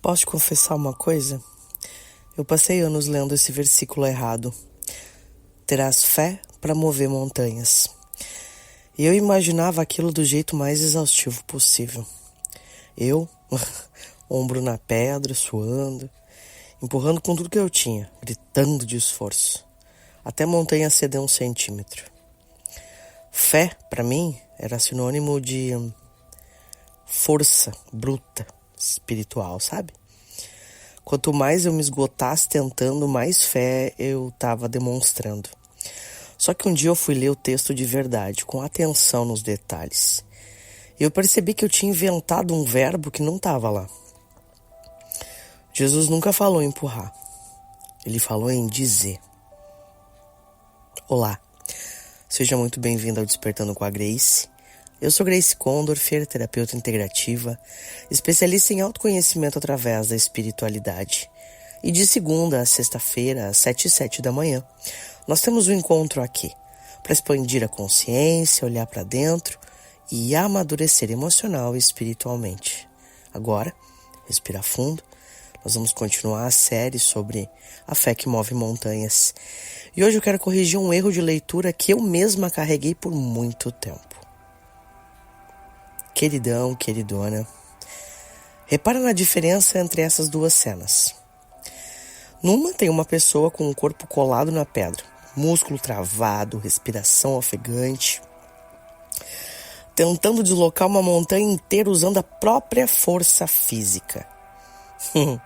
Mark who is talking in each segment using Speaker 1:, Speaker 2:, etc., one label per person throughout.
Speaker 1: Posso te confessar uma coisa? Eu passei anos lendo esse versículo errado. Terás fé para mover montanhas. E eu imaginava aquilo do jeito mais exaustivo possível. Eu, ombro na pedra, suando, empurrando com tudo que eu tinha, gritando de esforço, até a montanha ceder 1 centímetro. Fé, para mim, era sinônimo de força bruta, espiritual, sabe? Quanto mais eu me esgotasse tentando, mais fé eu estava demonstrando. Só que um dia eu fui ler o texto de verdade, com atenção nos detalhes. E eu percebi que eu tinha inventado um verbo que não estava lá. Jesus nunca falou em empurrar. Ele falou em dizer. Olá, seja muito bem-vindo ao Despertando com a Grace. Eu sou Grace Condorfer, terapeuta integrativa, especialista em autoconhecimento através da espiritualidade. E de segunda a sexta-feira, às 7h07 da manhã, nós temos um encontro aqui para expandir a consciência, olhar para dentro e amadurecer emocional e espiritualmente. Agora, respira fundo. Nós vamos continuar a série sobre a fé que move montanhas. E hoje eu quero corrigir um erro de leitura que eu mesma carreguei por muito tempo. Queridão, queridona, repara na diferença entre essas duas cenas. Numa tem uma pessoa com o corpo colado na pedra, músculo travado, respiração ofegante, tentando deslocar uma montanha inteira usando a própria força física. Ela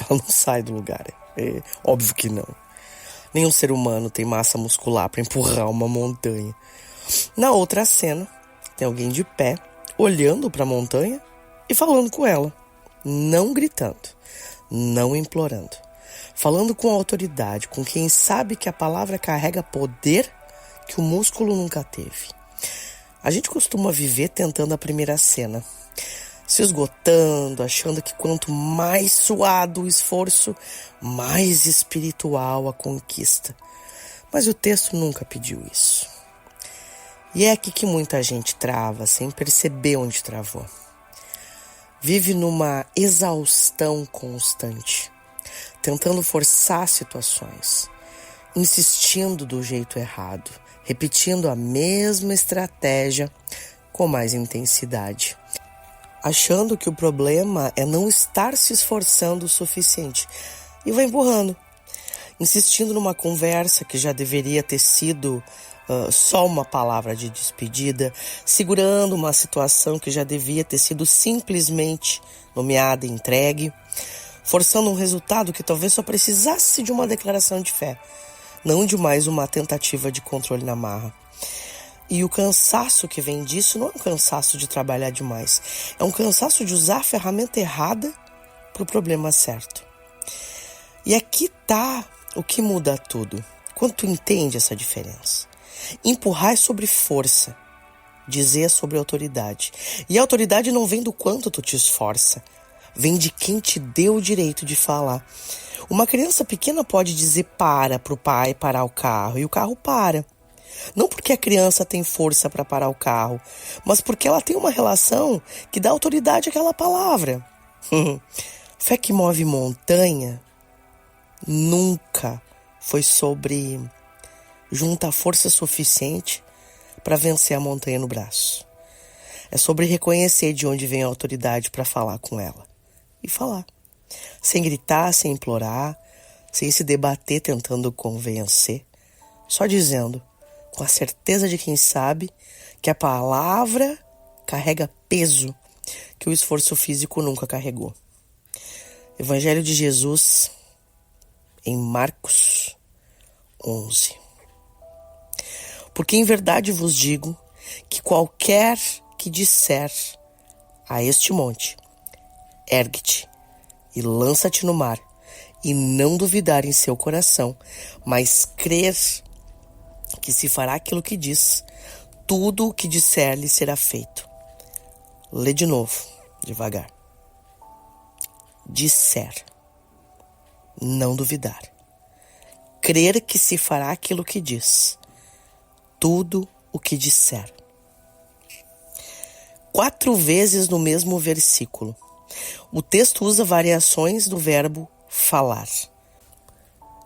Speaker 1: não sai do lugar, é óbvio que não. Nenhum ser humano tem massa muscular para empurrar uma montanha. Na outra cena, tem alguém de pé, olhando para a montanha e falando com ela, não gritando, não implorando, falando com autoridade, com quem sabe que a palavra carrega poder que o músculo nunca teve. A gente costuma viver tentando a primeira cena, se esgotando, achando que quanto mais suado o esforço, mais espiritual a conquista. Mas o texto nunca pediu isso. E é aqui que muita gente trava, sem perceber onde travou. Vive numa exaustão constante, tentando forçar situações, insistindo do jeito errado, repetindo a mesma estratégia com mais intensidade, achando que o problema é não estar se esforçando o suficiente e vai empurrando, insistindo numa conversa que já deveria ter sido só uma palavra de despedida, segurando uma situação que já devia ter sido simplesmente nomeada e entregue, forçando um resultado que talvez só precisasse de uma declaração de fé, não de mais uma tentativa de controle na marra. E o cansaço que vem disso não é um cansaço de trabalhar demais, é um cansaço de usar a ferramenta errada para o problema certo. E aqui tá o que muda tudo, quando tu entende essa diferença. Empurrar é sobre força, dizer é sobre autoridade. E a autoridade não vem do quanto tu te esforça, vem de quem te deu o direito de falar. Uma criança pequena pode dizer para pro pai parar o carro, e o carro para. Não porque a criança tem força para parar o carro, mas porque ela tem uma relação que dá autoridade àquela palavra. Fé que move montanha nunca foi sobre juntar força suficiente para vencer a montanha no braço. É sobre reconhecer de onde vem a autoridade para falar com ela. E falar. Sem gritar, sem implorar, sem se debater tentando convencer. Só dizendo, com a certeza de quem sabe, que a palavra carrega peso que o esforço físico nunca carregou. Evangelho de Jesus, em Marcos 11. Porque em verdade vos digo que qualquer que disser a este monte, ergue-te e lança-te no mar, e não duvidar em seu coração, mas crer que se fará aquilo que diz, tudo o que disser lhe será feito. Lê de novo, devagar. Disser, não duvidar. Crer que se fará aquilo que diz, tudo o que disser. 4 vezes no mesmo versículo. O texto usa variações do verbo falar.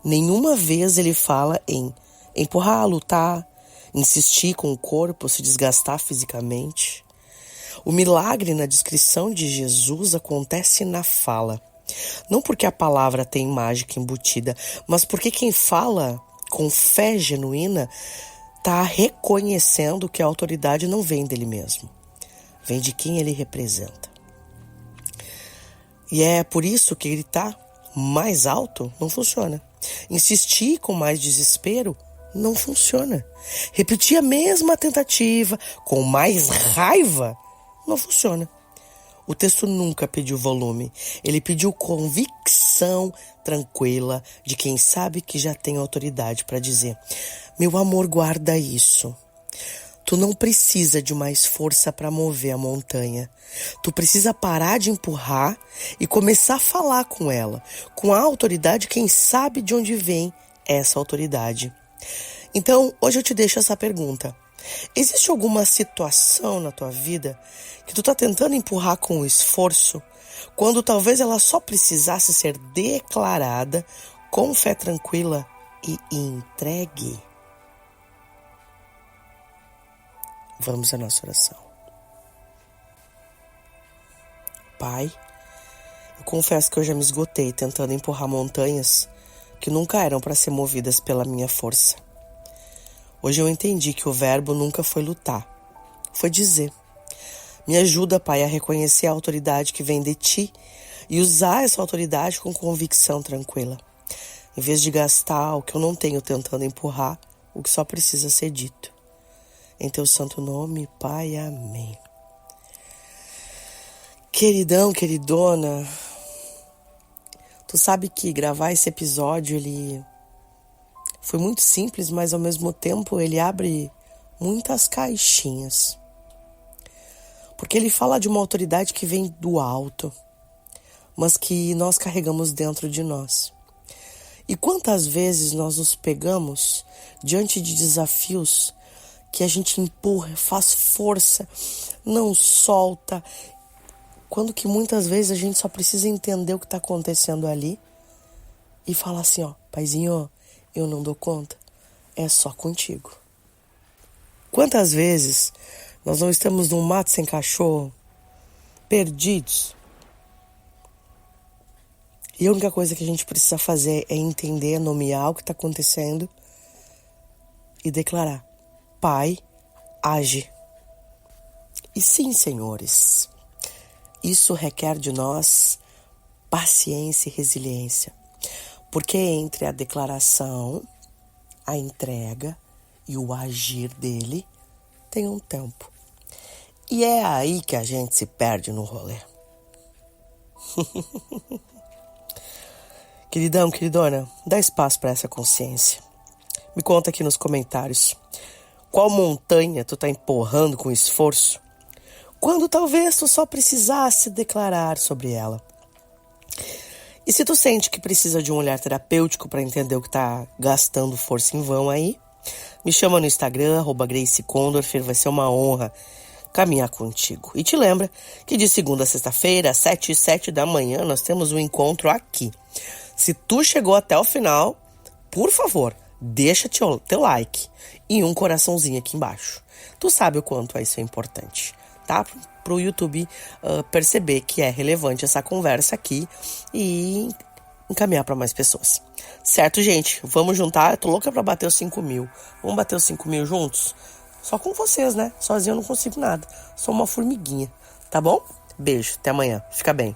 Speaker 1: Nenhuma vez ele fala em empurrar, lutar, insistir com o corpo, se desgastar fisicamente. O milagre na descrição de Jesus acontece na fala. Não porque a palavra tem mágica embutida, mas porque quem fala com fé genuína está reconhecendo que a autoridade não vem dele mesmo, vem de quem ele representa. E é por isso que gritar mais alto não funciona. Insistir com mais desespero não funciona. Repetir a mesma tentativa com mais raiva não funciona. O texto nunca pediu volume. Ele pediu convicção tranquila de quem sabe que já tem autoridade para dizer: meu amor, guarda isso. Tu não precisa de mais força para mover a montanha. Tu precisa parar de empurrar e começar a falar com ela, com a autoridade, quem sabe de onde vem essa autoridade. Então, hoje eu te deixo essa pergunta. Existe alguma situação na tua vida que tu tá tentando empurrar com esforço, quando talvez ela só precisasse ser declarada com fé tranquila e entregue? Vamos à nossa oração. Pai, eu confesso que eu já me esgotei tentando empurrar montanhas que nunca eram para ser movidas pela minha força. Hoje eu entendi que o verbo nunca foi lutar, foi dizer. Me ajuda, Pai, a reconhecer a autoridade que vem de Ti e usar essa autoridade com convicção tranquila, em vez de gastar o que eu não tenho tentando empurrar o que só precisa ser dito. Em Teu santo nome, Pai, amém. Queridão, queridona, tu sabe que gravar esse episódio, ele foi muito simples, mas ao mesmo tempo ele abre muitas caixinhas. Porque ele fala de uma autoridade que vem do alto, mas que nós carregamos dentro de nós. E quantas vezes nós nos pegamos diante de desafios que a gente empurra, faz força, não solta, quando que muitas vezes a gente só precisa entender o que está acontecendo ali e falar assim, ó, Paizinho, eu não dou conta, é só contigo. Quantas vezes nós não estamos num mato sem cachorro, perdidos, e a única coisa que a gente precisa fazer é entender, nomear o que está acontecendo e declarar: Pai, age. E sim, senhores, isso requer de nós paciência e resiliência, porque entre a declaração, a entrega e o agir dele tem um tempo. E é aí que a gente se perde no rolê. Queridão, queridona, dá espaço para essa consciência. Me conta aqui nos comentários. Qual montanha tu tá empurrando com esforço, quando talvez tu só precisasse declarar sobre ela? E se tu sente que precisa de um olhar terapêutico para entender o que tá gastando força em vão aí, me chama no Instagram, @GraceCondorfer, vai ser uma honra caminhar contigo. E te lembra que de segunda a sexta-feira, às 7h07 da manhã, nós temos um encontro aqui. Se tu chegou até o final, por favor, deixa teu like e um coraçãozinho aqui embaixo. Tu sabe o quanto isso é importante, tá? Pro YouTube perceber que é relevante essa conversa aqui e encaminhar para mais pessoas. Certo, gente? Vamos juntar. Eu tô louca pra bater os 5.000. Vamos bater os 5.000 juntos? Só com vocês, né? Sozinho eu não consigo nada. Sou uma formiguinha, tá bom? Beijo, até amanhã. Fica bem.